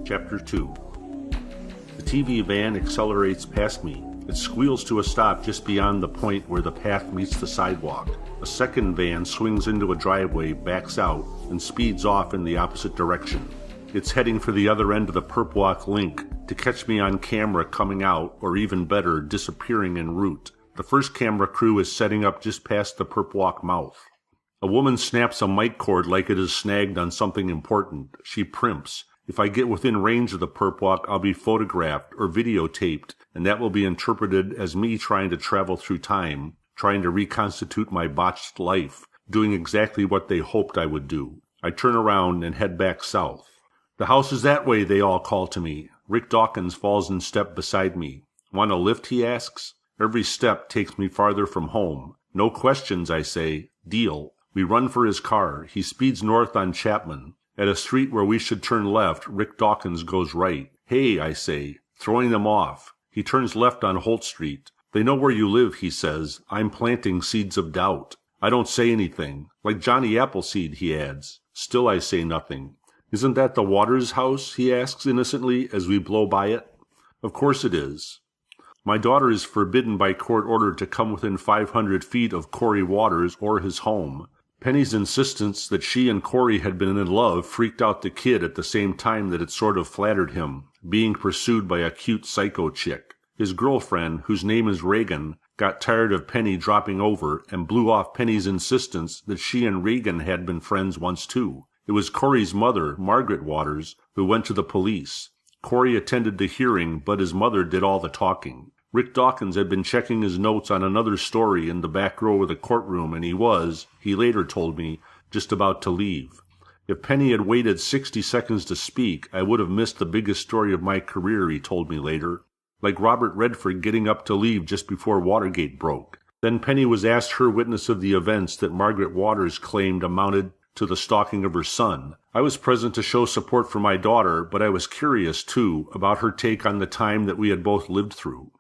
Chapter 2. The TV van accelerates past me. It squeals to a stop just beyond the point where the path meets the sidewalk. A second van swings into a driveway, backs out, and speeds off in the opposite direction. It's heading for the other end of the Perp Walk link to catch me on camera coming out, or even better, disappearing en route. The first camera crew is setting up just past the Perp Walk mouth. A woman snaps a mic cord like it is snagged on something important. She primps. If I get within range of the Perp Walk, I'll be photographed or videotaped, and that will be interpreted as me trying to travel through time, trying to reconstitute my botched life, doing exactly what they hoped I would do. I turn around and head back south. "The house is that way," they all call to me. Rick Dawkins falls in step beside me. "Want a lift?" he asks. Every step takes me farther from home. "No questions," I say. "Deal." We run for his car. He speeds north on Chapman. At a street where we should turn left, Rick Dawkins goes right. "Hey," I say, throwing them off. He turns left on Holt Street. "They know where you live," he says. "I'm planting seeds of doubt." I don't say anything. "Like Johnny Appleseed," he adds. Still I say nothing. "Isn't that the Waters house?" he asks innocently as we blow by it. Of course it is. My daughter is forbidden by court order to come within 500 feet of Corey Waters or his home. Penny's insistence that she and Corey had been in love freaked out the kid at the same time that it sort of flattered him, being pursued by a cute psycho chick. His girlfriend, whose name is Reagan, got tired of Penny dropping over and blew off Penny's insistence that she and Reagan had been friends once too. It was Corey's mother, Margaret Waters, who went to the police. Corey attended the hearing, but his mother did all the talking. Rick Dawkins had been checking his notes on another story in the back row of the courtroom, and he was, he later told me, just about to leave. If Penny had waited 60 seconds to speak, I would have missed the biggest story of my career, he told me later. Like Robert Redford getting up to leave just before Watergate broke. Then Penny was asked her witness of the events that Margaret Waters claimed amounted to the stalking of her son. I was present to show support for my daughter, but I was curious, too, about her take on the time that we had both lived through.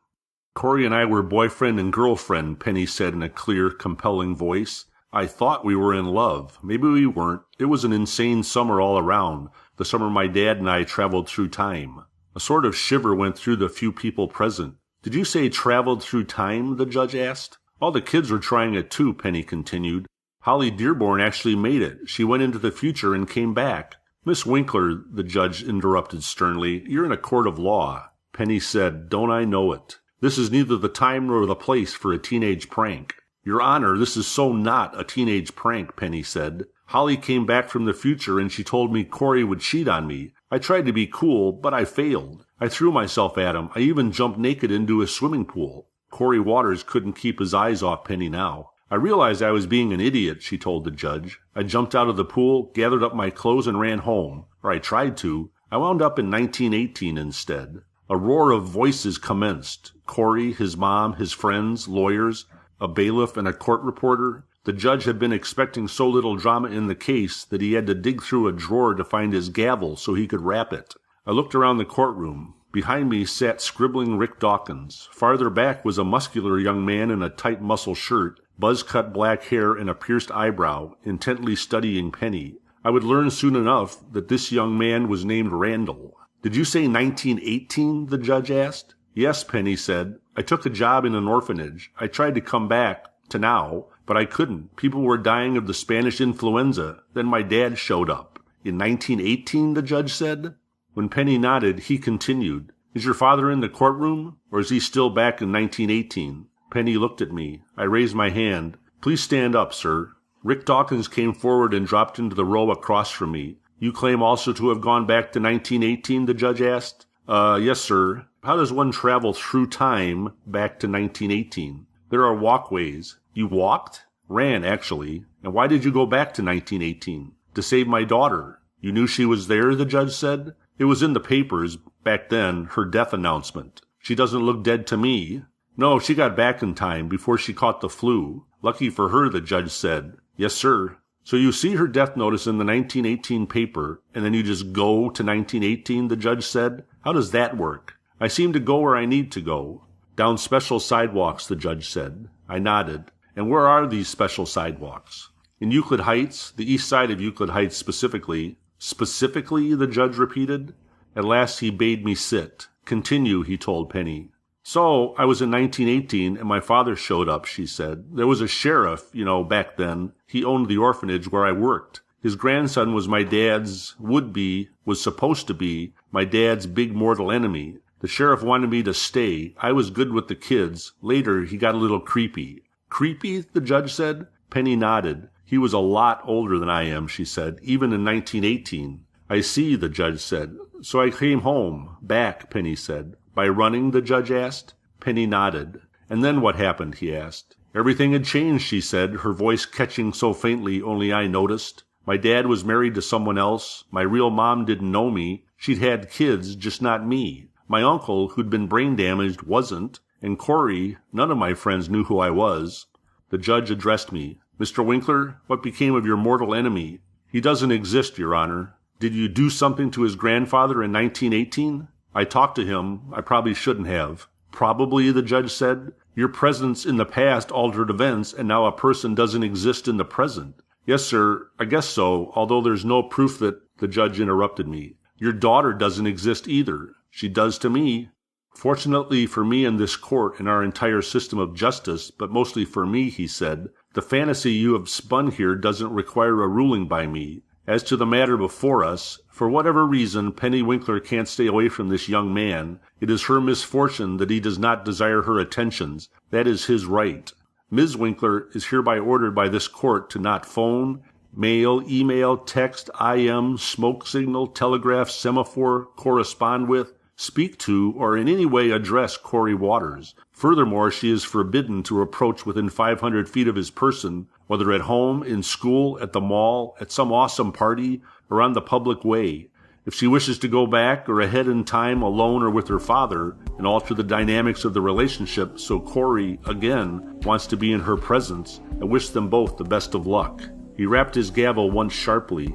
"Corey and I were boyfriend and girlfriend," Penny said in a clear, compelling voice. "I thought we were in love. Maybe we weren't. It was an insane summer all around, the summer my dad and I traveled through time." A sort of shiver went through the few people present. "Did you say traveled through time?" the judge asked. "All the kids were trying it too," Penny continued. "Holly Dearborn actually made it. She went into the future and came back." "Miss Winkler," the judge interrupted sternly, "you're in a court of law." Penny said, "Don't I know it? This is neither the time nor the place for a teenage prank." "Your Honor, this is so not a teenage prank," Penny said. "Holly came back from the future and she told me Corey would cheat on me. I tried to be cool, but I failed. I threw myself at him. I even jumped naked into a swimming pool." Corey Waters couldn't keep his eyes off Penny now. "I realized I was being an idiot," she told the judge. "I jumped out of the pool, gathered up my clothes, and ran home. Or I tried to. I wound up in 1918 instead." A roar of voices commenced. Corey, his mom, his friends, lawyers, a bailiff, and a court reporter. The judge had been expecting so little drama in the case that he had to dig through a drawer to find his gavel so he could wrap it. I looked around the courtroom. Behind me sat scribbling Rick Dawkins. Farther back was a muscular young man in a tight muscle shirt, buzz-cut black hair, and a pierced eyebrow, intently studying Penny. I would learn soon enough that this young man was named Randall. "Did you say 1918? the judge asked. "Yes," Penny said. "I took a job in an orphanage. I tried to come back to now, but I couldn't. People were dying of the Spanish influenza. Then my dad showed up." "In 1918? the judge said. When Penny nodded, he continued. "Is your father in the courtroom, or is he still back in 1918? Penny looked at me. I raised my hand. "Please stand up, sir." Rick Dawkins came forward and dropped into the row across from me. "You claim also to have gone back to 1918? the judge asked. Yes, sir." "How does one travel through time back to 1918? "There are walkways." "You walked?" "Ran, actually." "And why did you go back to 1918? "To save my daughter." "You knew she was there?" the judge said. "It was in the papers, back then, her death announcement." "She doesn't look dead to me." "No, she got back in time, before she caught the flu." "Lucky for her," the judge said. "Yes, sir." "So you see her death notice in the 1918 paper, and then you just go to 1918, the judge said. "How does that work?" "I seem to go where I need to go." "Down special sidewalks," the judge said. I nodded. "And where are these special sidewalks?" "In Euclid Heights, the east side of Euclid Heights specifically." "Specifically?" the judge repeated. At last he bade me sit. Continue, he told Penny. So, I was in 1918 and my father showed up, she said. There was a sheriff, back then. He owned the orphanage where I worked. His grandson was my dad's, was supposed to be, my dad's big mortal enemy. The sheriff wanted me to stay. I was good with the kids. Later, he got a little creepy. Creepy, the judge said. Penny nodded. He was a lot older than I am, she said, even in 1918. I see, the judge said. So I came home. Back, Penny said. By running, the judge asked. Penny nodded. And then what happened, he asked. Everything had changed, she said, her voice catching so faintly only I noticed. My dad was married to someone else. My real mom didn't know me. She'd had kids, just not me. My uncle, who'd been brain damaged, wasn't. And Corey, none of my friends knew who I was. The judge addressed me. Mr. Winkler, what became of your mortal enemy? He doesn't exist, Your Honor. Did you do something to his grandfather in 1918? I talked to him. I probably shouldn't have. Probably, the judge said. Your presence in the past altered events, and now a person doesn't exist in the present. Yes, sir, I guess so, although there's no proof that, the judge interrupted me. Your daughter doesn't exist either. She does to me. Fortunately for me and this court and our entire system of justice, but mostly for me, he said, the fantasy you have spun here doesn't require a ruling by me. As to the matter before us, for whatever reason Penny Winkler can't stay away from this young man. It is her misfortune that he does not desire her attentions. That is his right. Ms. Winkler is hereby ordered by this court to not phone, mail, email, text, IM, smoke signal, telegraph, semaphore, correspond with, speak to, or in any way address Corey Waters. Furthermore, she is forbidden to approach within 500 feet of his person, whether at home, in school, at the mall, at some awesome party, or on the public way. If she wishes to go back or ahead in time alone or with her father and alter the dynamics of the relationship so Corey, again, wants to be in her presence, I wish them both the best of luck. He rapped his gavel once sharply,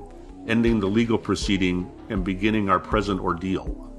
ending the legal proceeding and beginning our present ordeal.